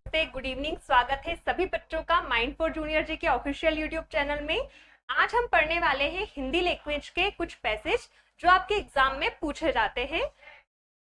से good evening. स्वागत है सभी बच्चों का माइंड फॉर जूनियर जी के ऑफिशियल यूट्यूब चैनल में। आज हम पढ़ने वाले हैं हिंदी लैंग्वेज के कुछ पैसेज जो आपके एग्जाम में पूछे जाते हैं।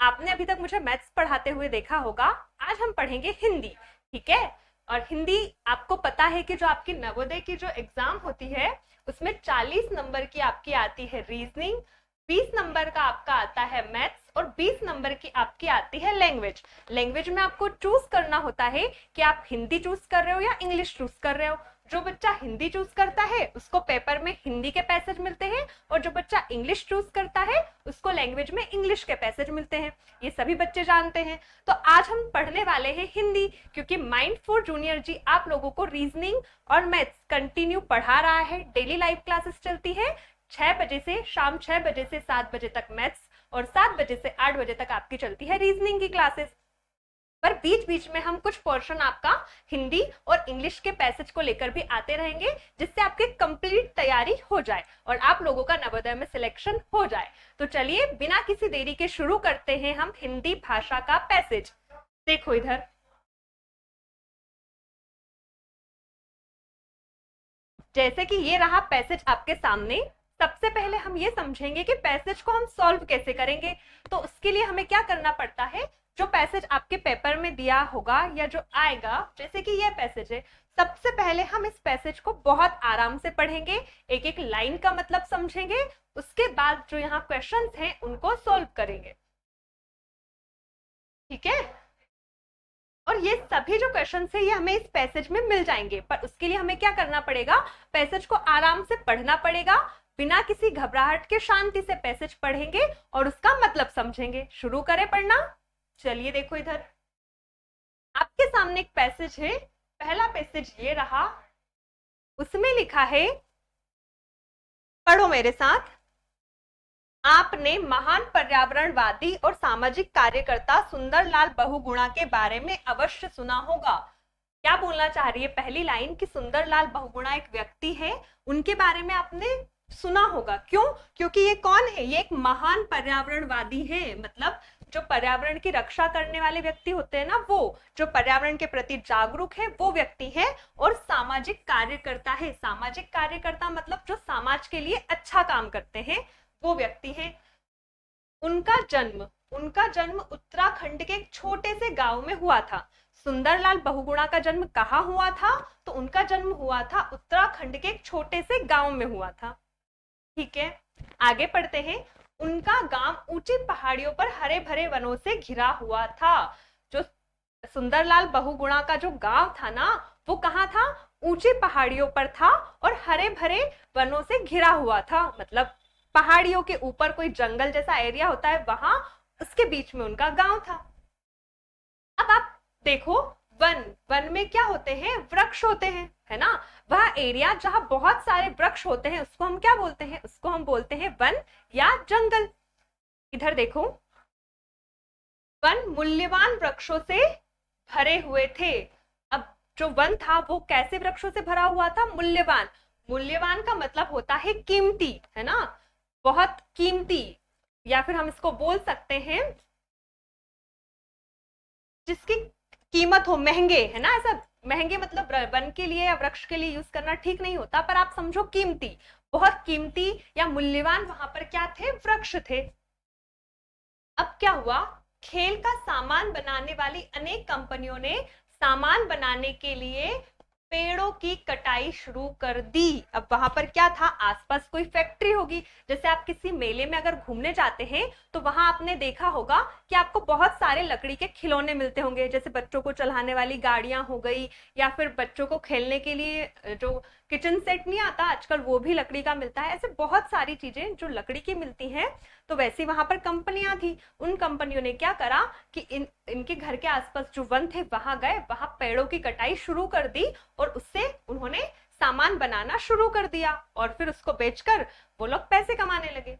आपने अभी तक मुझे मैथ्स पढ़ाते हुए देखा होगा, आज हम पढ़ेंगे हिंदी। ठीक है। और हिंदी आपको पता है कि जो आपकी नवोदय की जो एग्जाम होती है उसमें 40 नंबर की आपकी आती है रीजनिंग, 20 नंबर का आपका आता है मैथ्स और 20 नंबर की आपकी आती है लैंग्वेज। लैंग्वेज में आपको चूज करना होता है कि आप हिंदी चूज कर रहे हो या इंग्लिश चूज कर रहे हो। जो बच्चा हिंदी चूज करता है उसको पेपर में हिंदी के पैसेज मिलते हैं, और जो बच्चा इंग्लिश चूज करता है उसको लैंग्वेज में इंग्लिश के पैसेज मिलते हैं। ये सभी बच्चे जानते हैं। तो आज हम पढ़ने वाले हैं हिंदी, क्योंकि माइंड फॉर जूनियर जी आप लोगों को रीजनिंग और मैथ्स कंटिन्यू पढ़ा रहा है। डेली लाइव क्लासेस चलती है 6 बजे से शाम 6 बजे से 7 बजे तक मैथ्स, और 7 बजे से 8 बजे तक आपकी चलती है रीजनिंग की क्लासेस। पर बीच बीच में हम कुछ पोर्शन आपका हिंदी और इंग्लिश के पैसेज को लेकर भी आते रहेंगे, जिससे आपकी कंप्लीट तैयारी हो जाए और आप लोगों का नवोदय में सिलेक्शन हो जाए। तो चलिए बिना किसी देरी के शुरू करते हैं हम हिंदी भाषा का पैसेज। देखो इधर, जैसे कि ये रहा पैसेज आपके सामने। सबसे पहले हम ये समझेंगे कि पैसेज को हम सॉल्व कैसे करेंगे। तो उसके लिए हमें क्या करना पड़ता है, जो पैसेज आपके पेपर में दिया होगा या जो आएगा, जैसे कि ये पैसेज है, सबसे पहले हम इस पैसेज को बहुत आराम से पढ़ेंगे, एक एक लाइन का मतलब समझेंगे, उसके बाद जो यहाँ क्वेश्चंस हैं उनको सॉल्व करेंगे। ठीक है। और ये सभी जो क्वेश्चन है ये हमें इस पैसेज में मिल जाएंगे, पर उसके लिए हमें क्या करना पड़ेगा, पैसेज को आराम से पढ़ना पड़ेगा, बिना किसी घबराहट के शांति से पैसेज पढ़ेंगे और उसका मतलब समझेंगे। शुरू करें पढ़ना। चलिए देखो इधर, आपके सामने एक पैसेज है। पहला पैसेज ये रहा, उसमें लिखा है, पढ़ो मेरे साथ। आपने महान पर्यावरणवादी और सामाजिक कार्यकर्ता सुंदरलाल बहुगुणा के बारे में अवश्य सुना होगा। क्या बोलना चाह रही है पहली लाइन कि सुंदरलाल बहुगुणा एक व्यक्ति है, उनके बारे में आपने सुना होगा। क्यों? क्योंकि ये कौन है, ये एक महान पर्यावरणवादी है। मतलब जो पर्यावरण की रक्षा करने वाले व्यक्ति होते हैं ना, वो जो पर्यावरण के प्रति जागरूक है वो व्यक्ति है, और सामाजिक कार्यकर्ता है। सामाजिक कार्यकर्ता मतलब जो समाज के लिए अच्छा काम करते हैं वो व्यक्ति है। उनका जन्म उत्तराखंड के एक छोटे से गांव में हुआ था। सुंदरलाल बहुगुणा का जन्म कहाँ हुआ था, तो उनका जन्म हुआ था उत्तराखंड के एक छोटे से गांव में हुआ था। ठीक है, आगे पढ़ते हैं। उनका गांव ऊंची पहाड़ियों पर हरे भरे वनों से घिरा हुआ था। जो सुंदरलाल बहुगुणा का जो गांव था ना, वो कहाँ था, ऊंची पहाड़ियों पर था और हरे भरे वनों से घिरा हुआ था। मतलब पहाड़ियों के ऊपर कोई जंगल जैसा एरिया होता है, वहां उसके बीच में उनका गांव था। अब आप देखो, वन वन में क्या होते हैं, वृक्ष होते हैं, है ना। वह एरिया जहां बहुत सारे वृक्ष होते हैं उसको हम क्या बोलते हैं, उसको हम बोलते हैं वन या जंगल। इधर देखो, वन मूल्यवान वृक्षों से भरे हुए थे। अब जो वन था वो कैसे वृक्षों से भरा हुआ था, मूल्यवान। मूल्यवान का मतलब होता है कीमती, है ना, बहुत कीमती, या फिर हम इसको बोल सकते हैं जिसकी कीमत हो, महंगे, है ना। ऐसा महंगे मतलब वन के लिए या वृक्ष के लिए यूज करना ठीक नहीं होता, पर आप समझो कीमती, बहुत कीमती या मूल्यवान वहां पर क्या थे, वृक्ष थे। अब क्या हुआ, खेल का सामान बनाने वाली अनेक कंपनियों ने सामान बनाने के लिए पेड़ों की कटाई शुरू कर दी। अब वहां पर क्या था, आसपास कोई फैक्ट्री होगी। जैसे आप किसी मेले में अगर घूमने जाते हैं तो वहां आपने देखा होगा कि आपको बहुत सारे लकड़ी के खिलौने मिलते होंगे, जैसे बच्चों को चलाने वाली गाड़ियां हो गई, या फिर बच्चों को खेलने के लिए जो किचन सेट नहीं आता आजकल वो भी लकड़ी का मिलता है। ऐसे बहुत सारी चीजें जो लकड़ी की मिलती हैं। तो वैसे वहां पर कंपनियां थी, उन कंपनियों ने क्या करा कि इनके घर के आसपास जो वन थे वहां गए, वहां पेड़ों की कटाई शुरू कर दी, और उससे उन्होंने सामान बनाना शुरू कर दिया, और फिर उसको बेचकर वो लोग पैसे कमाने लगे।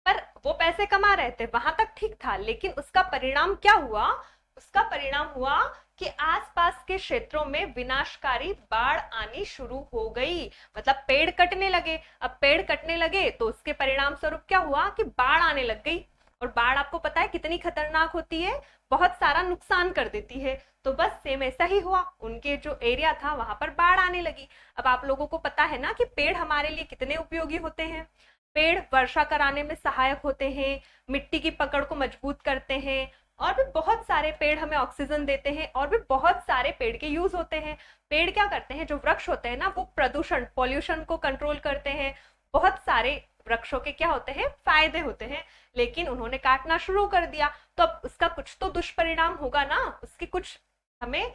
पर वो पैसे कमा रहे थे, वहां तक ठीक था, लेकिन उसका परिणाम क्या हुआ, उसका परिणाम हुआ कि आसपास के क्षेत्रों में विनाशकारी बाढ़ आनी शुरू हो गई। मतलब पेड़ कटने लगे। अब पेड़ कटने लगे तो उसके परिणाम स्वरूप क्या हुआ कि बाढ़ आने लग गई। और बाढ़ आपको पता है कितनी खतरनाक होती है, बहुत सारा नुकसान कर देती है। तो बस सेम ऐसा ही हुआ, उनके जो एरिया था वहां पर बाढ़ आने लगी। अब आप लोगों को पता है ना कि पेड़ हमारे लिए कितने उपयोगी होते हैं। पेड़ वर्षा कराने में सहायक होते हैं, मिट्टी की पकड़ को मजबूत करते हैं, और भी बहुत सारे पेड़ हमें ऑक्सीजन देते हैं, और भी बहुत सारे पेड़ के यूज होते हैं। पेड़ क्या करते हैं, जो वृक्ष होते हैं ना, वो प्रदूषण पॉल्यूशन को कंट्रोल करते हैं। बहुत सारे वृक्षों के क्या होते हैं, फायदे होते हैं। लेकिन उन्होंने काटना शुरू कर दिया, तो अब उसका कुछ तो दुष्परिणाम होगा ना, उसके कुछ हमें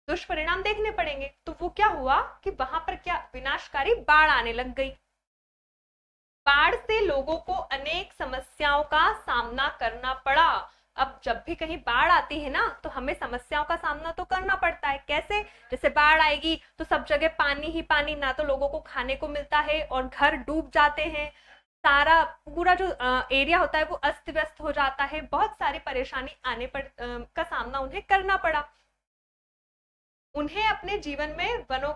दुष्परिणाम देखने पड़ेंगे। तो वो क्या हुआ कि वहां पर क्या विनाशकारी बाढ़ आने लग गई। बाढ़ से लोगों को अनेक समस्याओं का सामना करना पड़ा। अब जब भी कहीं बाढ़ आती है ना, तो हमें समस्याओं का सामना तो करना पड़ता है। कैसे? जैसे बाढ़ आएगी तो सब जगह पानी ही पानी, ना तो लोगों को खाने को मिलता है और घर डूब जाते हैं, सारा पूरा जो एरिया होता है वो अस्त व्यस्त हो जाता है। बहुत सारी परेशानी आने पर का सामना उन्हें करना पड़ा। उन्हें अपने जीवन में वनों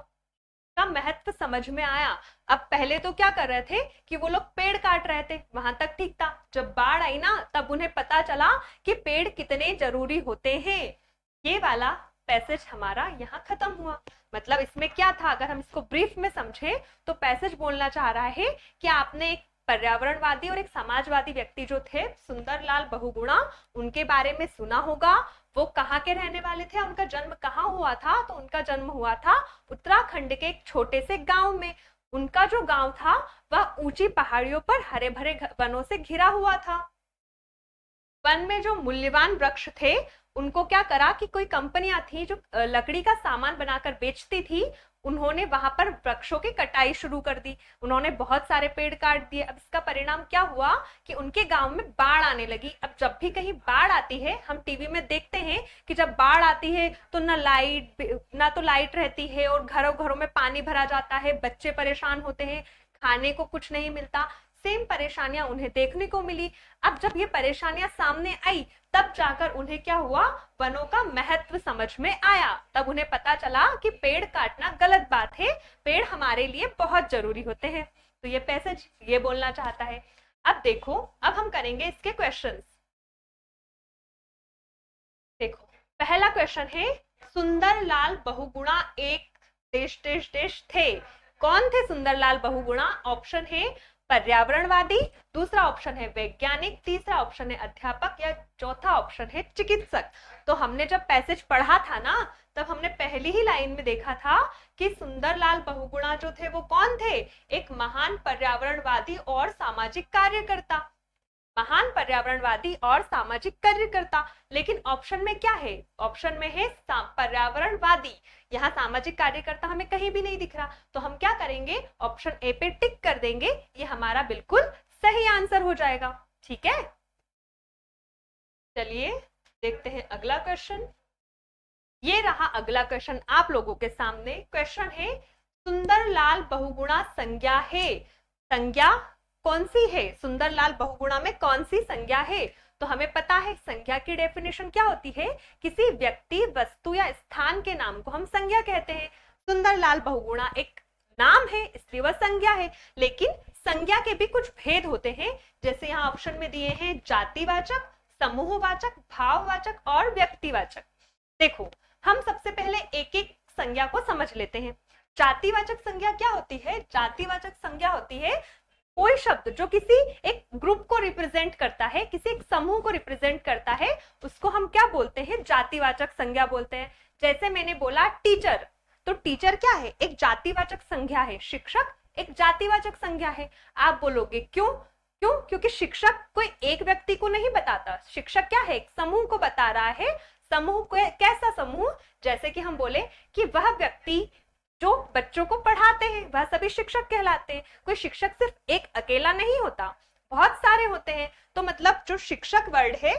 का महत्व समझ में आया। अब पहले तो क्या कर रहे थे कि वो लोग पेड़ काट रहे थे, वहां तक ठीक था। जब बाढ़ आई ना, तब उन्हें पता चला कि पेड़ कितने जरूरी होते हैं। ये वाला पैसेज हमारा यहाँ खत्म हुआ। मतलब इसमें क्या था, अगर हम इसको ब्रीफ में समझे तो पैसेज बोलना चाह रहा है कि आपने एक पर्यावरणवादी और एक समाजवादी व्यक्ति जो थे सुंदरलाल बहुगुणा, उनके बारे में सुना होगा। वो कहाँ के रहने वाले थे, उनका जन्म कहाँ हुआ था? तो उनका जन्म हुआ था उत्तराखंड के एक छोटे से गांव में। उनका जो गांव था वह ऊंची पहाड़ियों पर हरे भरे वनों से घिरा हुआ था। वन में जो मूल्यवान वृक्ष थे, उनको क्या करा कि कोई कंपनियां थी जो लकड़ी का सामान बनाकर बेचती थी, उन्होंने वहां पर वृक्षों की कटाई शुरू कर दी। उन्होंने बहुत सारे पेड़ काट दिए। अब इसका परिणाम क्या हुआ कि उनके गांव में बाढ़ आने लगी। अब जब भी कहीं बाढ़ आती है, हम टीवी में देखते हैं कि जब बाढ़ आती है तो ना तो लाइट रहती है, और घरों घरों में पानी भरा जाता है, बच्चे परेशान होते हैं, खाने को कुछ नहीं मिलता। सेम परेशानियां उन्हें देखने को मिली। अब जब ये परेशानियां सामने आई, तब जाकर उन्हें क्या हुआ, वनों का महत्व समझ में आया। तब उन्हें पता चला कि पेड़ काटना गलत बात है, पेड़ हमारे लिए बहुत जरूरी होते हैं। तो ये पैसेज ये बोलना चाहता है। अब देखो, अब हम करेंगे इसके क्वेश्चंस। देखो, पहला क्वेश्चन है, सुंदरलाल बहुगुणा एक देश देश देश थे। कौन थे सुंदरलाल बहुगुणा? ऑप्शन है पर्यावरणवादी, दूसरा ऑप्शन है वैज्ञानिक, तीसरा ऑप्शन है अध्यापक, या चौथा ऑप्शन है चिकित्सक। तो हमने जब पैसेज पढ़ा था ना, तब हमने पहली ही लाइन में देखा था कि सुंदरलाल बहुगुणा जो थे वो कौन थे? एक महान पर्यावरणवादी और सामाजिक कार्यकर्ता। महान पर्यावरणवादी और सामाजिक कार्यकर्ता। लेकिन ऑप्शन में क्या है? ऑप्शन में है पर्यावरणवादी। यहाँ सामाजिक कार्यकर्ता हमें कहीं भी नहीं दिख रहा, तो हम क्या करेंगे, ऑप्शन ए पे टिक कर देंगे। ये हमारा बिल्कुल सही आंसर हो जाएगा। ठीक है, चलिए देखते हैं अगला क्वेश्चन। ये रहा अगला क्वेश्चन आप लोगों के सामने। क्वेश्चन है, सुंदरलाल बहुगुणा संज्ञा है। संज्ञा कौन सी है? सुंदरलाल बहुगुणा में कौन सी संज्ञा है? तो हमें पता है संज्ञा की डेफिनेशन क्या होती है, किसी व्यक्ति, वस्तु या स्थान के नाम को हम संज्ञा कहते हैं। सुंदरलाल बहुगुणा एक नाम है, इसलिए वह संज्ञा है। लेकिन संज्ञा के भी कुछ भेद होते हैं, जैसे यहाँ ऑप्शन में दिए हैं जातिवाचक, समूहवाचक, भाववाचक और व्यक्तिवाचक। देखो, हम सबसे पहले एक एक संज्ञा को समझ लेते हैं। जातिवाचक संज्ञा क्या होती है? जातिवाचक संज्ञा होती है कोई शब्द जो किसी एक ग्रुप को रिप्रेजेंट करता है, किसी एक समूह को रिप्रेजेंट करता है, उसको हम क्या बोलते हैं? जातिवाचक संज्ञा बोलते हैं। जैसे मैंने बोला टीचर, तो टीचर क्या है? एक जातिवाचक संज्ञा है। शिक्षक एक जातिवाचक संज्ञा है। आप बोलोगे क्यों? क्योंकि शिक्षक कोई एक व्यक्ति को नहीं बताता, शिक्षक क्या है? एक समूह को बता रहा है। समूह कैसा समूह? जैसे कि हम बोले कि वह व्यक्ति जो बच्चों को पढ़ाते हैं वह सभी शिक्षक कहलाते हैं। कोई शिक्षक सिर्फ एक अकेला नहीं होता, बहुत सारे होते हैं। तो मतलब जो शिक्षक वर्ड है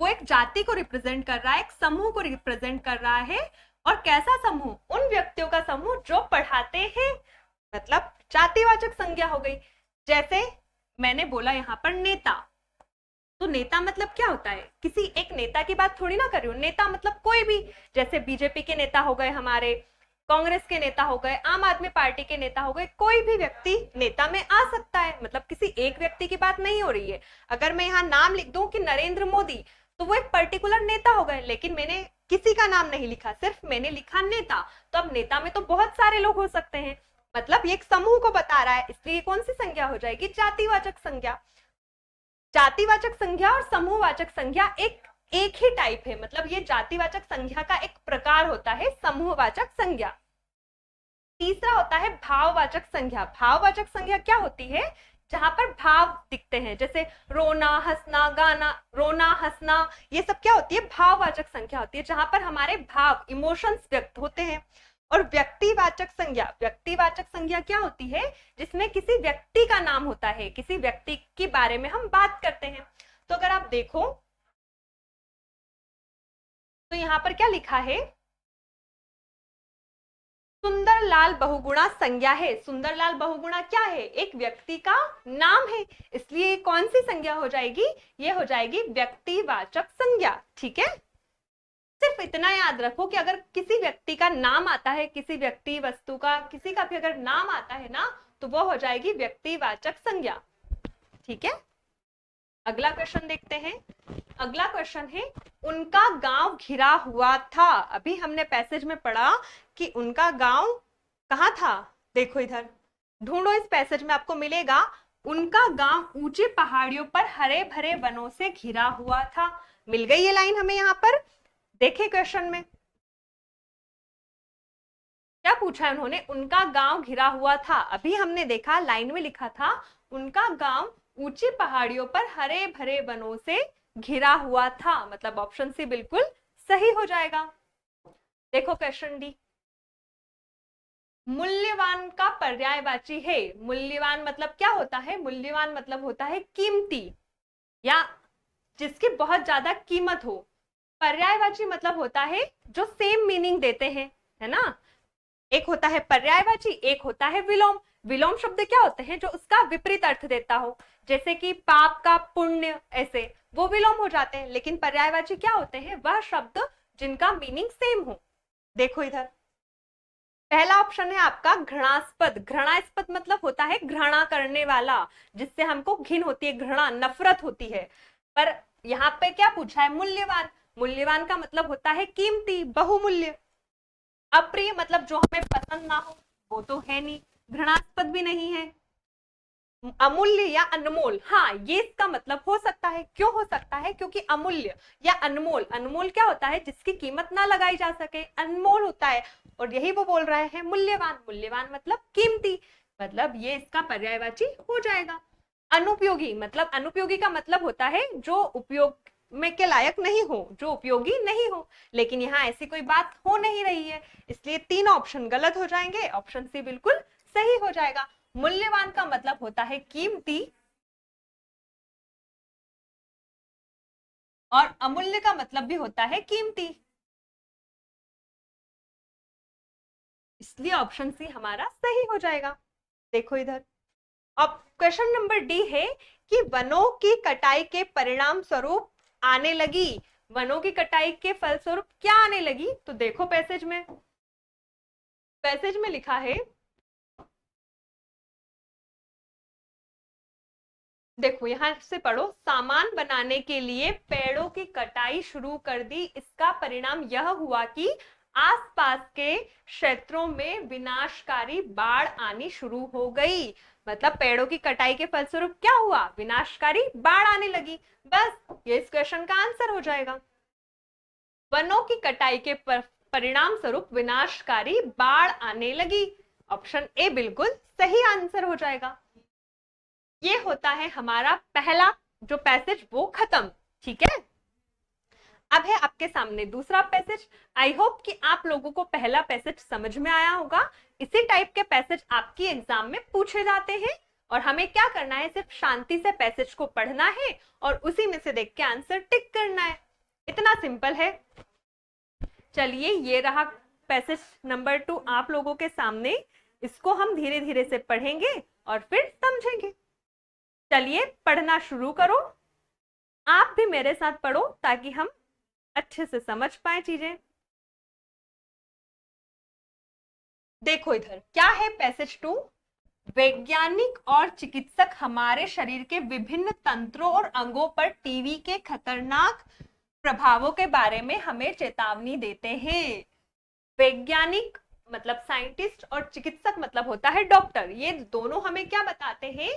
वो एक जाति को रिप्रेजेंट कर रहा है, एक समूह को रिप्रेजेंट कर रहा है। और कैसा समूह? उन व्यक्तियों का समूह जो पढ़ाते हैं, मतलब जातिवाचक संज्ञा हो गई। जैसे मैंने बोला यहाँ पर नेता, तो नेता मतलब क्या होता है? किसी एक नेता की बात थोड़ी ना कर रही हूँ, नेता मतलब कोई भी। जैसे बीजेपी के नेता हो गए हमारे, कांग्रेस के नेता हो गए, आम आदमी पार्टी के नेता हो गए, कोई भी व्यक्ति नेता में आ सकता है, मतलब किसी एक व्यक्ति की बात नहीं हो रही है। अगर मैं यहाँ नाम लिख दूं कि नरेंद्र मोदी, तो वो एक पर्टिकुलर नेता हो गए, लेकिन मैंने किसी का नाम नहीं लिखा, सिर्फ मैंने लिखा नेता। तो अब नेता में तो बहुत सारे लोग हो सकते हैं, मतलब ये एक समूह को बता रहा है, इसलिए कौन सी संज्ञा हो जाएगी? जातिवाचक संज्ञा। जातिवाचक संज्ञा और समूहवाचक संज्ञा एक ही टाइप है, मतलब ये जातिवाचक संज्ञा का एक प्रकार होता है समूहवाचक संज्ञा। तीसरा होता है भाववाचक संज्ञा। भाववाचक संज्ञा क्या होती है? जहां पर भाव दिखते हैं, जैसे रोना, हंसना, गाना। रोना, हंसना, ये सब क्या होती है? भाववाचक संज्ञा होती है, जहां पर हमारे भाव, इमोशंस व्यक्त होते हैं। और व्यक्तिवाचक संज्ञा, व्यक्तिवाचक संज्ञा क्या होती है? जिसमें किसी व्यक्ति का नाम होता है, किसी व्यक्ति के बारे में हम बात करते हैं। तो अगर आप देखो तो यहां पर क्या लिखा है? सुंदरलाल बहुगुणा संज्ञा है। सुंदरलाल बहुगुणा क्या है? एक व्यक्ति का नाम है, इसलिए कौन सी संज्ञा हो जाएगी? ये हो जाएगी व्यक्तिवाचक संज्ञा। ठीक है, सिर्फ इतना याद रखो कि अगर किसी व्यक्ति का नाम आता है, किसी व्यक्ति, वस्तु का, किसी का भी अगर नाम आता है ना, तो वो हो जाएगी व्यक्तिवाचक संज्ञा। ठीक है, अगला क्वेश्चन देखते हैं। अगला क्वेश्चन है, उनका गांव घिरा हुआ था। अभी हमने पैसेज में पढ़ा कि उनका गांव कहाँ था। देखो इधर ढूंढो, इस पैसेज में आपको मिलेगा, उनका गांव ऊंची पहाड़ियों पर हरे भरे वनों से घिरा हुआ था। मिल गई ये लाइन हमें यहाँ पर। देखे क्वेश्चन में क्या पूछा है उन्होंने? उनका गांव घिरा हुआ था। अभी हमने देखा लाइन में लिखा था, उनका गांव ऊंची पहाड़ियों पर हरे भरे वनों से घिरा हुआ था, मतलब ऑप्शन सी बिल्कुल सही हो जाएगा। देखो क्वेश्चन डी, मूल्यवान का पर्यायवाची है। मूल्यवान मतलब क्या होता है? मूल्यवान मतलब होता है कीमती या जिसकी बहुत ज्यादा कीमत हो। पर्यायवाची मतलब होता है जो सेम मीनिंग देते हैं, है ना। एक होता है पर्यायवाची, एक होता है विलोम। विलोम शब्द क्या होते हैं? जो उसका विपरीत अर्थ देता हो, जैसे कि पाप का पुण्य, ऐसे वो विलोम हो जाते हैं। लेकिन पर्यायवाची क्या होते हैं? वह शब्द जिनका मीनिंग सेम हो। देखो इधर पहला ऑप्शन है आपका घृणास्पद। घृणास्पद मतलब होता है घृणा करने वाला, जिससे हमको घिन होती है, घृणा, नफरत होती है। पर यहाँ पे क्या पूछा है? मूल्यवान। मूल्यवान का मतलब होता है कीमती, बहुमूल्य। अप्रिय मतलब जो हमें पसंद ना हो, वो तो है नहीं, घृणास्पद भी नहीं है। अमूल्य या अनमोल, हाँ ये इसका मतलब हो सकता है। क्यों हो सकता है? क्योंकि अमूल्य या अनमोल, अनमोल क्या होता है? जिसकी कीमत ना लगाई जा सके, अनमोल होता है। और यही वो बोल रहे हैं मूल्यवान। मूल्यवान मतलब कीमती, मतलब ये इसका पर्यायवाची हो जाएगा। अनुपयोगी मतलब, अनुपयोगी का मतलब होता है जो उपयोग में के लायक नहीं हो, जो उपयोगी नहीं हो। लेकिन यहाँ ऐसी कोई बात हो नहीं रही है, इसलिए तीन ऑप्शन गलत हो जाएंगे, ऑप्शन सी बिल्कुल सही हो जाएगा। मूल्यवान का मतलब होता है कीमती और अमूल्य का मतलब भी होता है कीमती, इसलिए ऑप्शन सी हमारा सही हो जाएगा। देखो इधर, अब क्वेश्चन नंबर डी है कि वनों की कटाई के परिणाम स्वरूप आने लगी। वनों की कटाई के फलस्वरूप क्या आने लगी? तो देखो पैसेज में, पैसेज में लिखा है, देखो यहां से पढ़ो, सामान बनाने के लिए पेड़ों की कटाई शुरू कर दी, इसका परिणाम यह हुआ कि आसपास के क्षेत्रों में विनाशकारी बाढ़ आनी शुरू हो गई। मतलब पेड़ों की कटाई के फलस्वरूप क्या हुआ? विनाशकारी बाढ़ आने लगी। बस ये इस क्वेश्चन का आंसर हो जाएगा। वनों की कटाई के परिणाम स्वरूप विनाशकारी बाढ़ आने लगी, ऑप्शन ए बिल्कुल सही आंसर हो जाएगा। ये होता है हमारा पहला जो पैसेज, वो खत्म। ठीक है, अब है आपके सामने दूसरा पैसेज। आई होप कि आप लोगों को पहला पैसेज समझ में आया होगा। इसी टाइप के पैसेज आपकी एग्जाम में पूछे जाते हैं और हमें क्या करना है? सिर्फ शांति से पैसेज को पढ़ना है और उसी में से देख के आंसर टिक करना है। इतना सिंपल है। चलिए ये रहा पैसेज नंबर 2 आप लोगों के सामने। इसको हम धीरे धीरे से पढ़ेंगे और फिर समझेंगे। चलिए पढ़ना शुरू करो, आप भी मेरे साथ पढ़ो ताकि हम अच्छे से समझ पाए चीजें। देखो इधर क्या है पैसेज 2। वैज्ञानिक और चिकित्सक हमारे शरीर के विभिन्न तंत्रों और अंगों पर टीवी के खतरनाक प्रभावों के बारे में हमें चेतावनी देते हैं। वैज्ञानिक मतलब साइंटिस्ट और चिकित्सक मतलब होता है डॉक्टर। ये दोनों हमें क्या बताते हैं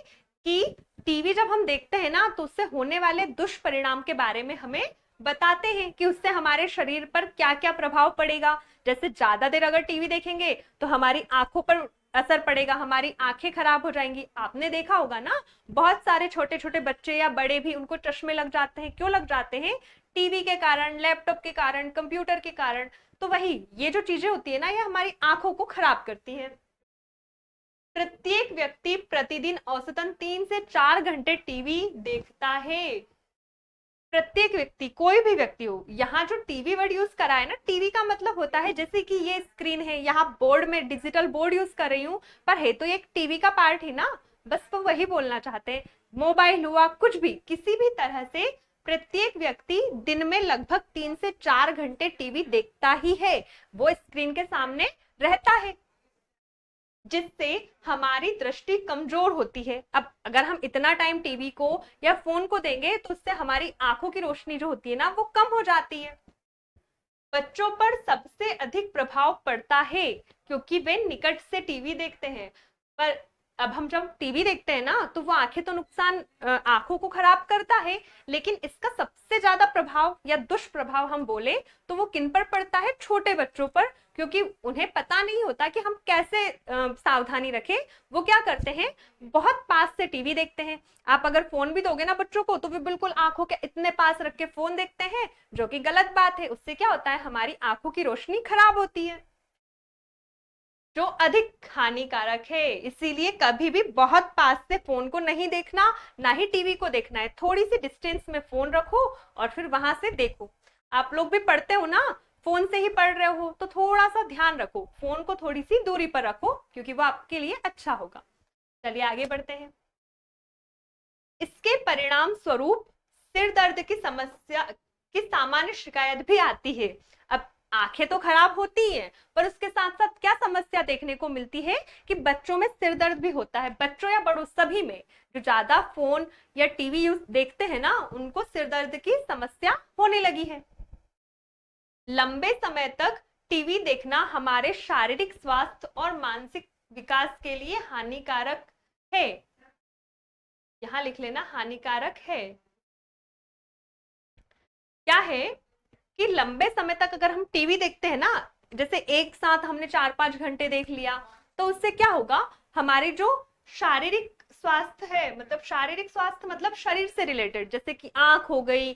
कि टीवी जब हम देखते हैं ना तो उससे होने वाले दुष्परिणाम के बारे में हमें बताते हैं कि उससे हमारे शरीर पर क्या क्या प्रभाव पड़ेगा। जैसे ज्यादा देर अगर टीवी देखेंगे तो हमारी आंखों पर असर पड़ेगा, हमारी आंखें खराब हो जाएंगी। आपने देखा होगा ना, बहुत सारे छोटे छोटे बच्चे या बड़े भी उनको चश्मे लग जाते हैं। क्यों लग जाते हैं? टीवी के कारण, लैपटॉप के कारण, कंप्यूटर के कारण। तो वही ये जो चीजें होती है ना, ये हमारी आंखों को खराब करती हैं। प्रत्येक व्यक्ति प्रतिदिन औसतन 3 से 4 घंटे टीवी देखता है। प्रत्येक व्यक्ति, कोई भी व्यक्ति हो। यहाँ जो टीवी वर्ड यूज करा है ना, टीवी का मतलब होता है जैसे कि ये स्क्रीन है, यहाँ बोर्ड में डिजिटल बोर्ड यूज कर रही हूँ, पर है तो ये एक टीवी का पार्ट ही ना। बस तो वही बोलना चाहते हैं। मोबाइल हुआ, कुछ भी, किसी भी तरह से प्रत्येक व्यक्ति दिन में लगभग 3 से 4 घंटे टीवी देखता ही है। वो स्क्रीन के सामने रहता है, जिससे हमारी दृष्टि कमजोर होती है। अब अगर हम इतना टाइम टीवी को या फोन को देंगे तो उससे हमारी आंखों की रोशनी जो होती है ना, वो कम हो जाती है। बच्चों पर सबसे अधिक प्रभाव पड़ता है क्योंकि वे निकट से टीवी देखते हैं। पर अब हम जब टीवी देखते हैं ना तो वो आंखें तो नुकसान, आंखों को खराब करता है, लेकिन इसका सबसे ज्यादा प्रभाव या दुष्प्रभाव हम बोले तो वो किन पर पड़ता है? छोटे बच्चों पर। क्योंकि उन्हें पता नहीं होता कि हम कैसे सावधानी रखें। वो क्या करते हैं? बहुत पास से टीवी देखते हैं। आप अगर फोन भी दोगे ना बच्चों को तो वे बिल्कुल आंखों के इतने पास रख के फोन देखते हैं, जो कि गलत बात है। उससे क्या होता है? हमारी आंखों की रोशनी खराब होती है, जो अधिक हानिकारक है। इसीलिए कभी भी बहुत पास से फोन को नहीं देखना, ना ही टीवी को देखना है। थोड़ी सी डिस्टेंस में फोन रखो और फिर वहां से देखो। आप लोग भी पढ़ते हो ना, फोन से ही पढ़ रहे हो तो थोड़ा सा ध्यान रखो, फोन को थोड़ी सी दूरी पर रखो, क्योंकि वो आपके लिए अच्छा होगा। चलिए आगे बढ़ते हैं। इसके परिणाम स्वरूप सिर दर्द की समस्या की सामान्य शिकायत भी आती है। अब आंखें तो खराब होती हैं, पर उसके साथ साथ क्या समस्या देखने को मिलती है कि बच्चों में सिर दर्द भी होता है। बच्चों या बड़ों सभी में जो ज्यादा फोन या टीवी यूज देखते हैं ना, उनको सिर दर्द की समस्या होने लगी है। लंबे समय तक टीवी देखना हमारे शारीरिक स्वास्थ्य और मानसिक विकास के लिए हानिकारक है। यहां लिख लेना, हानिकारक है। क्या है कि लंबे समय तक अगर हम टीवी देखते हैं ना, जैसे एक साथ हमने 4-5 घंटे देख लिया, तो उससे क्या होगा? हमारी जो शारीरिक स्वास्थ्य है, मतलब शारीरिक स्वास्थ्य मतलब शरीर से रिलेटेड, जैसे कि आंख हो गई,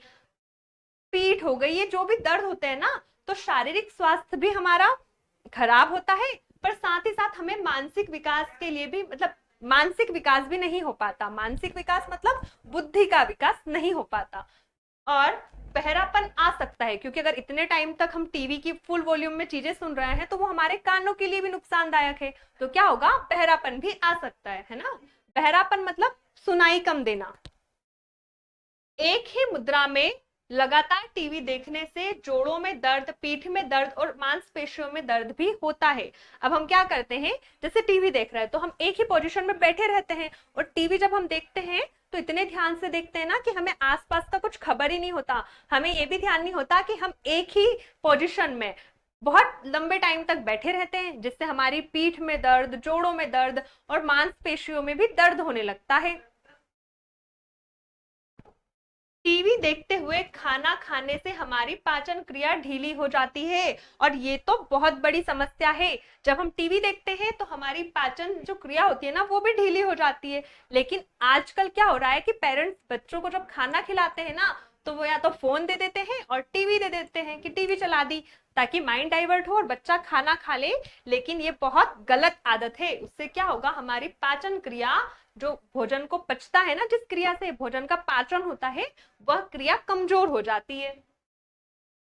पीठ हो गई, ये जो भी दर्द होते हैं ना, तो शारीरिक स्वास्थ्य भी हमारा खराब होता है। पर साथ ही साथ हमें मानसिक विकास के लिए भी, मतलब मानसिक विकास भी नहीं हो पाता। मानसिक विकास मतलब बुद्धि का विकास नहीं हो पाता, और बहरापन आ सकता है। क्योंकि अगर इतने टाइम तक हम टीवी की फुल वॉल्यूम में चीजें सुन रहे हैं तो वो हमारे कानों के लिए भी नुकसानदायक है। तो क्या होगा? बहरापन भी आ सकता है ना। बहरापन मतलब सुनाई कम देना। एक ही मुद्रा में लगातार टीवी देखने से जोड़ों में दर्द, पीठ में दर्द और मांसपेशियों में दर्द भी होता है। अब हम क्या करते हैं, जैसे टीवी देख रहे हैं तो हम एक ही पोजीशन में बैठे रहते हैं, और टीवी जब हम देखते हैं तो इतने ध्यान से देखते हैं ना कि हमें आसपास का कुछ खबर ही नहीं होता। हमें ये भी ध्यान नहीं होता कि हम एक ही पोजीशन में बहुत लंबे टाइम तक बैठे रहते हैं, जिससे हमारी पीठ में दर्द, जोड़ों में दर्द और मांसपेशियों में भी दर्द होने लगता है। टीवी देखते हुए खाना खाने से हमारी पाचन क्रिया ढीली हो जाती है, और ये तो बहुत बड़ी समस्या है। जब हम टीवी देखते हैं तो हमारी पाचन जो क्रिया होती है ना, वो भी ढीली हो जाती है। लेकिन आजकल क्या हो रहा है कि पेरेंट्स बच्चों को जब खाना खिलाते हैं ना, तो वो या तो फोन दे देते हैं और टीवी दे देते हैं कि टीवी चला दी, ताकि माइंड डाइवर्ट हो और बच्चा खाना खा ले। लेकिन ये बहुत गलत आदत है। उससे क्या होगा? हमारी पाचन क्रिया, जो भोजन को पचता है ना, जिस क्रिया से भोजन का पाचन होता है, वह क्रिया कमजोर हो जाती है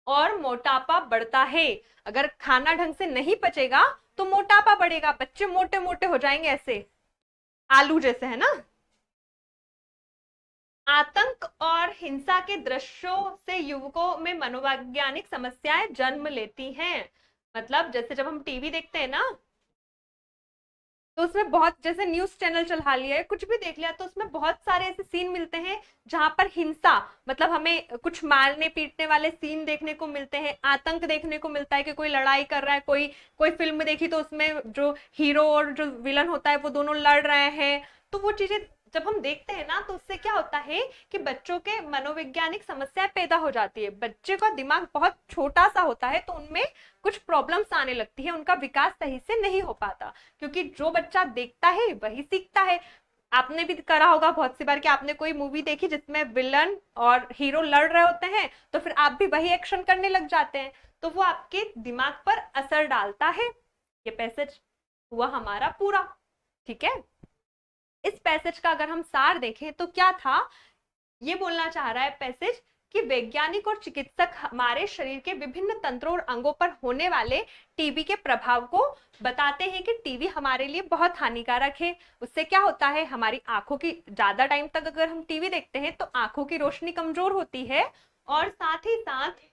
और मोटापा बढ़ता है। अगर खाना ढंग से नहीं पचेगा तो मोटापा बढ़ेगा, बच्चे मोटे मोटे हो जाएंगे, ऐसे आलू जैसे, है ना। आतंक और हिंसा के दृश्यों से युवकों में मनोवैज्ञानिक समस्याएं जन्म लेती हैं। मतलब जैसे जब हम टीवी देखते हैं ना, तो उसमें बहुत, जैसे न्यूज चैनल चला लिया है, कुछ भी देख लिया, तो उसमें बहुत सारे ऐसे सीन मिलते हैं जहां पर हिंसा, मतलब हमें कुछ मारने पीटने वाले सीन देखने को मिलते हैं, आतंक देखने को मिलता है कि कोई लड़ाई कर रहा है, कोई कोई फिल्म देखी तो उसमें जो हीरो और जो विलन होता है वो दोनों लड़ रहे हैं। तो वो चीजें जब हम देखते हैं ना, तो उससे क्या होता है कि बच्चों के मनोवैज्ञानिक समस्याएं पैदा हो जाती है। बच्चे का दिमाग बहुत छोटा सा होता है, तो उनमें कुछ प्रॉब्लम्स आने लगती है, उनका विकास सही से नहीं हो पाता, क्योंकि जो बच्चा देखता है वही सीखता है। आपने भी करा होगा बहुत सी बार कि आपने कोई मूवी देखी जिसमें विलन और हीरो लड़ रहे होते हैं, तो फिर आप भी वही एक्शन करने लग जाते हैं, तो वो आपके दिमाग पर असर डालता है। ये पैसेज हुआ हमारा पूरा। ठीक है, इस पैसेज का अगर हम सार देखें तो क्या था, ये बोलना चाह रहा है पैसेज कि वैज्ञानिक और चिकित्सक हमारे शरीर के विभिन्न तंत्रों और अंगों पर होने वाले टीबी के प्रभाव को बताते हैं कि टीबी हमारे लिए बहुत हानिकारक है। उससे क्या होता है, हमारी आंखों की, ज्यादा टाइम तक अगर हम टीवी देखते हैं तो आंखों की रोशनी कमजोर होती है, और साथ ही साथ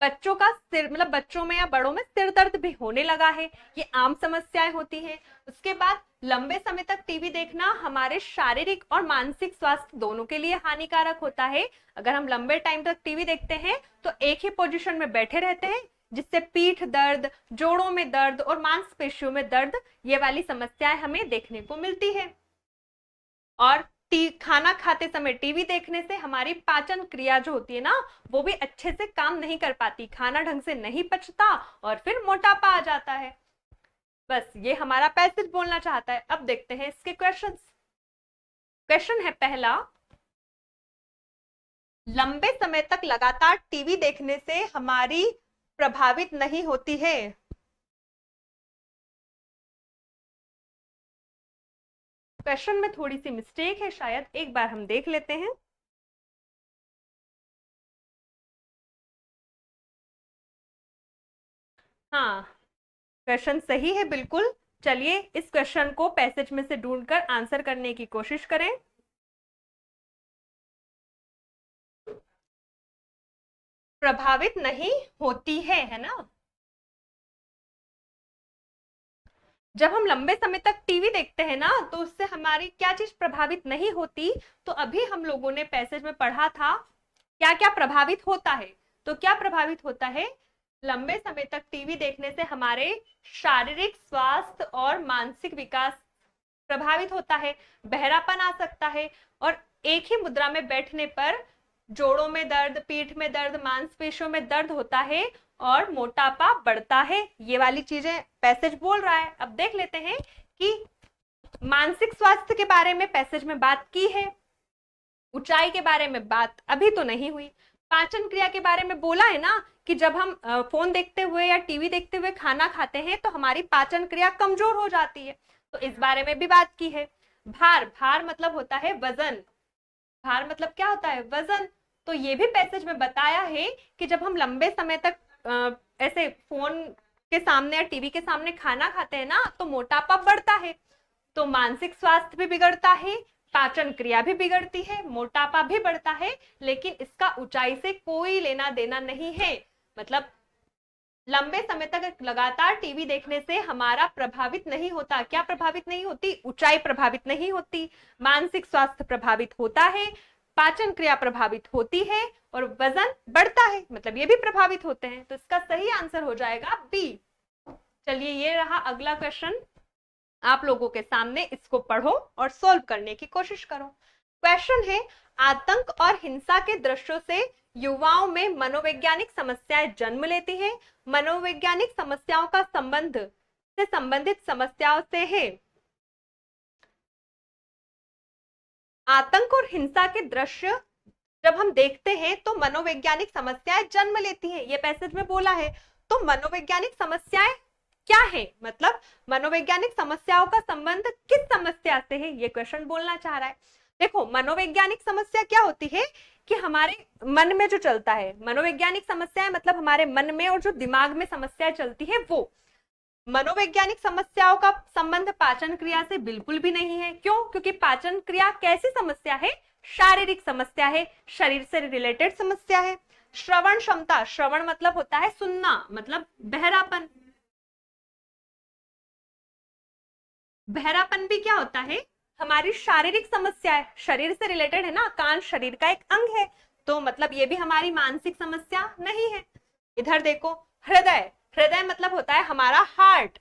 बच्चों का सिर, मतलब बच्चों में या बड़ों में सिर दर्द भी होने लगा है। ये आम समस्याएं होती हैं। उसके बाद लंबे समय तक टीवी देखना हमारे शारीरिक और मानसिक स्वास्थ्य दोनों के लिए हानिकारक होता है। अगर हम लंबे टाइम तक टीवी देखते हैं तो एक ही पोजीशन में बैठे रहते हैं, जिससे पीठ दर्द, जोड़ों में दर्द और मांसपेशियों में दर्द, ये वाली समस्याएं हमें देखने को मिलती है। और खाना खाते समय टीवी देखने से हमारी पाचन क्रिया जो होती है ना, वो भी अच्छे से काम नहीं कर पाती, खाना ढंग से नहीं पचता और फिर मोटापा आ जाता है। बस ये हमारा पैसेज बोलना चाहता है। अब देखते हैं इसके क्वेश्चंस। क्वेश्चन है पहला, लंबे समय तक लगातार टीवी देखने से हमारी प्रभावित नहीं होती है। क्वेश्चन में थोड़ी सी मिस्टेक है शायद, एक बार हम देख लेते हैं। हाँ, क्वेश्चन सही है बिल्कुल। चलिए इस क्वेश्चन को पैसेज में से ढूंढकर आंसर करने की कोशिश करें। प्रभावित नहीं होती है ना। जब हम लंबे समय तक टीवी देखते हैं ना, तो उससे हमारी क्या चीज प्रभावित नहीं होती। तो अभी हम लोगों ने पैसेज में पढ़ा था क्या क्या प्रभावित होता है। तो क्या प्रभावित होता है, लंबे समय तक टीवी देखने से हमारे शारीरिक स्वास्थ्य और मानसिक विकास प्रभावित होता है। बहरापन आ सकता है, और एक ही मुद्रा में बैठने पर जोड़ों में दर्द, पीठ में दर्द, मांसपेशियों में दर्द होता है, और मोटापा बढ़ता है। ये वाली चीजें पैसेज बोल रहा है। अब देख लेते हैं कि मानसिक स्वास्थ्य के बारे में पैसेज में बात की है, ऊंचाई के बारे में बात अभी तो नहीं हुई। पाचन क्रिया के बारे में बोला है ना कि जब हम फोन देखते हुए या टीवी देखते हुए खाना खाते हैं तो हमारी पाचन क्रिया कमजोर हो जाती है, तो इस बारे में भी बात की है। भार, भार मतलब होता है वजन। भार मतलब क्या होता है, वजन। तो ये भी पैसेज में बताया है कि जब हम लंबे समय तक ऐसे फोन के सामने या टीवी के सामने खाना खाते हैं ना, तो मोटापा बढ़ता है, तो मानसिक स्वास्थ्य भी बिगड़ता है, पाचन क्रिया भी बिगड़ती है, मोटापा भी बढ़ता है, लेकिन इसका ऊंचाई से कोई लेना देना नहीं है। मतलब लंबे समय तक लगातार टीवी देखने से हमारा प्रभावित नहीं होता। क्या प्रभावित नहीं होती, ऊंचाई प्रभावित नहीं होती, मानसिक स्वास्थ्य प्रभावित होता है, पाचन क्रिया प्रभावित होती है, और वजन बढ़ता है, मतलब ये भी प्रभावित होते हैं। तो इसका सही आंसर हो जाएगा बी। चलिए ये रहा अगला क्वेश्चन आप लोगों के सामने, इसको पढ़ो और सॉल्व करने की कोशिश करो। क्वेश्चन है, आतंक और हिंसा के दृश्यों से युवाओं में मनोवैज्ञानिक समस्याएं जन्म लेती हैं। मनोवैज्ञानिक समस्याओं का संबंध से संबंधित समस्याओं से है। आतंक और हिंसा के दृश्य जब हम देखते हैं तो मनोवैज्ञानिक समस्याएं जन्म लेती हैं, ये पैसेज में बोला है। तो मनोवैज्ञानिक समस्याएं क्या है, मतलब मनोवैज्ञानिक समस्याओं का संबंध किस समस्या से है, ये क्वेश्चन बोलना चाह रहा है। देखो, मनोवैज्ञानिक समस्या क्या होती है कि हमारे मन में जो चलता है, मनोवैज्ञानिक समस्याएं मतलब हमारे मन में और जो दिमाग में समस्याएं चलती है वो। मनोवैज्ञानिक समस्याओं का संबंध पाचन क्रिया से बिल्कुल भी नहीं है। क्यों? क्योंकि पाचन क्रिया कैसी समस्या है, शारीरिक समस्या है, शरीर से रिलेटेड समस्या है। श्रवण क्षमता, श्रवण मतलब होता है सुनना, मतलब बहरापन। बहरापन भी क्या होता है, हमारी शारीरिक समस्या है, शरीर से रिलेटेड है ना, कान शरीर का एक अंग है, तो मतलब ये भी हमारी मानसिक समस्या नहीं है। इधर देखो, हृदय, हृदय मतलब होता है हमारा हार्ट,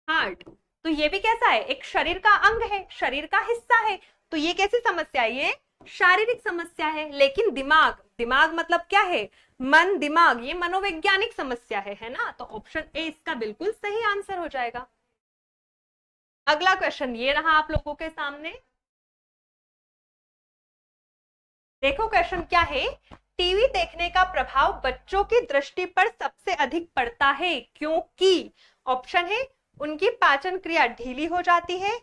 हार्ट, तो ये भी कैसा है, एक शरीर का अंग है, शरीर का हिस्सा है, तो ये कैसी समस्या है, ये शारीरिक समस्या है। लेकिन दिमाग, दिमाग मतलब क्या है, मन दिमाग, ये मनोवैज्ञानिक समस्या है ना, तो ऑप्शन ए इसका बिल्कुल सही आंसर हो जाएगा। अगला क्वेश्चन ये रहा आप लोगों के सामने, देखो क्वेश्चन क्या है, टीवी देखने का प्रभाव बच्चों की दृष्टि पर सबसे अधिक पड़ता है क्योंकि, ऑप्शन है उनकी पाचन क्रिया ढीली हो जाती है,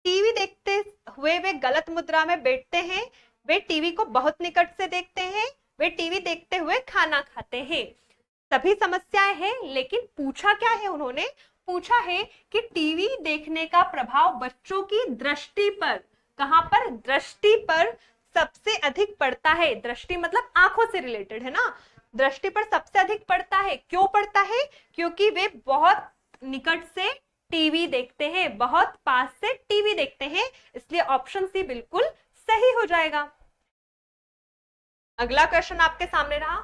टीवी देखते हुए वे गलत मुद्रा में बैठते हैं, वे टीवी को बहुत निकट से देखते हैं, वे टीवी देखते हुए खाना खाते हैं। सभी समस्याएं हैं, लेकिन पूछा क्या है उन्होंने, पूछा है कि टीवी देखने का प्रभाव बच्चों की दृष्टि पर, कहां पर, दृष्टि पर सबसे अधिक पड़ता है। दृष्टि मतलब आंखों से रिलेटेड है ना, दृष्टि पर सबसे अधिक पड़ता है, क्यों पड़ता है, क्योंकि वे बहुत निकट से टीवी देखते हैं, बहुत पास से टीवी देखते हैं, इसलिए ऑप्शन सी बिल्कुल सही हो जाएगा। अगला क्वेश्चन आपके सामने रहा,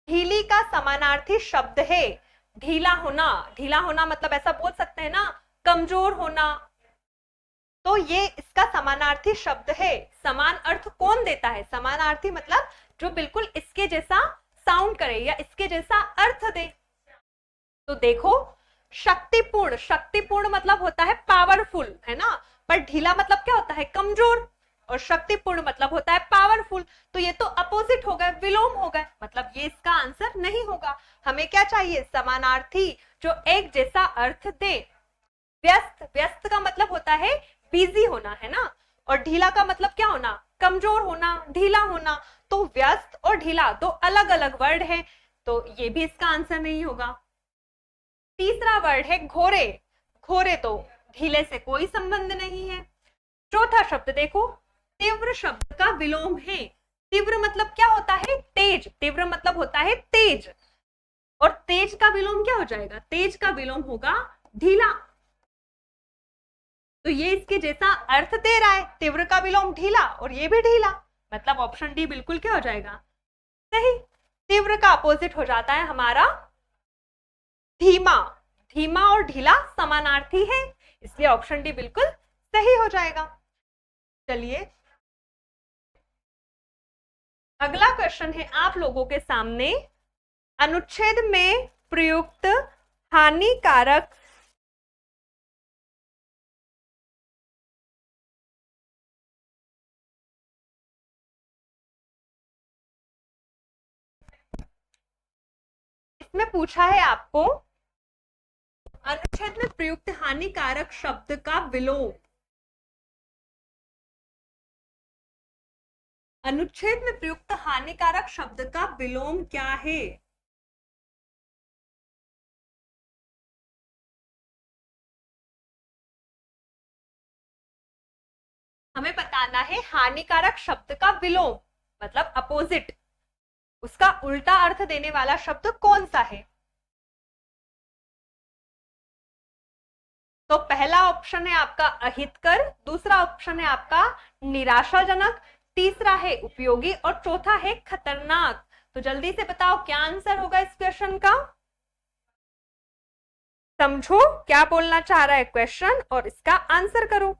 ढीली का समानार्थी शब्द है, ढीला होना, ढीला होना मतलब ऐसा बोल सकते हैं ना, कमजोर होना, तो ये इसका समानार्थी शब्द है। समान अर्थ कौन देता है, समानार्थी मतलब जो बिल्कुल इसके जैसा साउंड करे या इसके जैसा अर्थ दे। तो देखो, शक्तिपूर्ण, शक्तिपूर्ण मतलब होता है पावरफुल, है ना, पर ढीला मतलब क्या होता है, कमजोर, और शक्तिपूर्ण मतलब होता है पावरफुल, तो ये तो अपोजिट हो गए, विलोम हो गए, मतलब ये इसका आंसर नहीं होगा। हमें क्या चाहिए, समानार्थी जो एक जैसा अर्थ दे। व्यस्त, व्यस्त का मतलब होता है बिजी होना, है ना, और ढीला का मतलब क्या होना, कमजोर होना, ढीला होना, तो व्यस्त और ढीला दो अलग अलग वर्ड है, तो ये भी इसका आंसर नहीं होगा। तीसरा वर्ड है घोरे, घोरे तो ढीले से कोई संबंध नहीं है। चौथा शब्द देखो, तीव्र शब्द का विलोम है, तीव्र मतलब क्या होता है, तेज, तीव्र मतलब होता है तेज, और तेज का विलोम क्या हो जाएगा, तेज का विलोम होगा ढीला, तो ये इसके जैसा अर्थ दे रहा है, तीव्र का विलोम ढीला और ये भी ढीला, मतलब ऑप्शन डी बिल्कुल क्या हो जाएगा, सही। तीव्र का अपोजिट हो जाता है हमारा धीमा, धीमा और ढीला समानार्थी है, इसलिए ऑप्शन डी बिल्कुल सही हो जाएगा। चलिए अगला क्वेश्चन है आप लोगों के सामने, अनुच्छेद में प्रयुक्त हानिकारक इसमें पूछा है आपको, अनुच्छेद में प्रयुक्त हानिकारक शब्द का विलोम, अनुच्छेद में प्रयुक्त हानिकारक शब्द का विलोम क्या है। हमें बताना है हानिकारक शब्द का विलोम मतलब अपोजिट, उसका उल्टा अर्थ देने वाला शब्द कौन सा है। तो पहला ऑप्शन है आपका अहितकर, दूसरा ऑप्शन है आपका निराशाजनक, तीसरा है उपयोगी और चौथा है खतरनाक। तो जल्दी से बताओ क्या आंसर होगा इस क्वेश्चन का, समझो क्या बोलना चाह रहा है क्वेश्चन और इसका आंसर करो।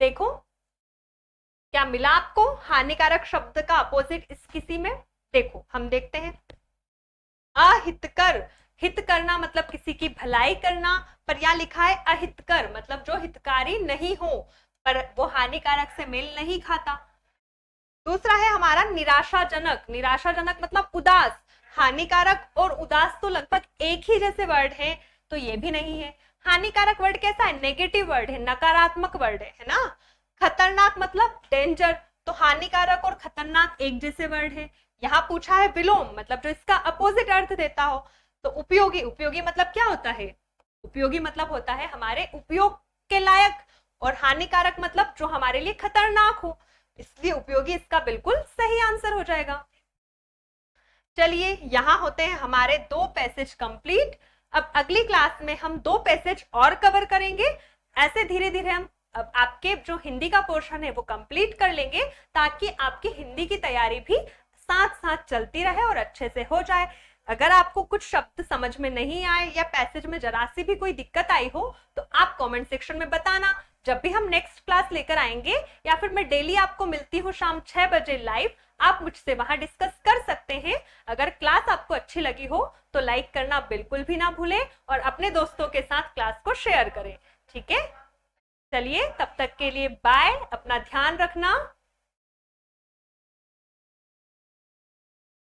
देखो क्या मिला आपको, हानिकारक शब्द का अपोजिट इस किसी में, देखो हम देखते हैं, अहितकर, हित करना मतलब किसी की भलाई करना, पर यहां लिखा है अहितकर मतलब जो हितकारी नहीं हो, पर वो हानिकारक से मेल नहीं खाता। दूसरा है हमारा निराशाजनक, निराशाजनक मतलब उदास, हानिकारक और उदास तो लगभग एक ही जैसे वर्ड है, तो ये भी नहीं है। हानिकारक वर्ड कैसा है, नेगेटिव वर्ड है, नकारात्मक वर्ड है ना। खतरनाक मतलब डेंजर, तो हानिकारक और खतरनाक एक जैसे वर्ड है। यहाँ पूछा है विलोम मतलब जो इसका अपोजिट अर्थ देता हो, तो उपयोगी, उपयोगी मतलब क्या होता है, उपयोगी मतलब होता है हमारे उपयोग के लायक, और हानिकारक मतलब जो हमारे लिए खतरनाक हो, इसलिए उपयोगी इसका बिल्कुल सही आंसर हो जाएगा। चलिए यहाँ होते हैं हमारे 2 पैसेज कंप्लीट। अब अगली क्लास में हम 2 पैसेज और कवर करेंगे। ऐसे धीरे धीरे हम अब आपके जो हिंदी का पोर्शन है वो कंप्लीट कर लेंगे, ताकि आपकी हिंदी की तैयारी भी साथ साथ चलती रहे और अच्छे से हो जाए। अगर आपको कुछ शब्द समझ में नहीं आए या पैसेज में जरा सी भी कोई दिक्कत आई हो तो आप कमेंट सेक्शन में बताना। जब भी हम नेक्स्ट क्लास लेकर आएंगे या फिर मैं डेली आपको मिलती हूँ शाम 6 बजे लाइव, आप मुझसे वहां डिस्कस कर सकते हैं। अगर क्लास आपको अच्छी लगी हो तो लाइक करना बिल्कुल भी ना भूलें और अपने दोस्तों के साथ क्लास को शेयर करें। ठीक है, चलिए तब तक के लिए बाय, अपना ध्यान रखना।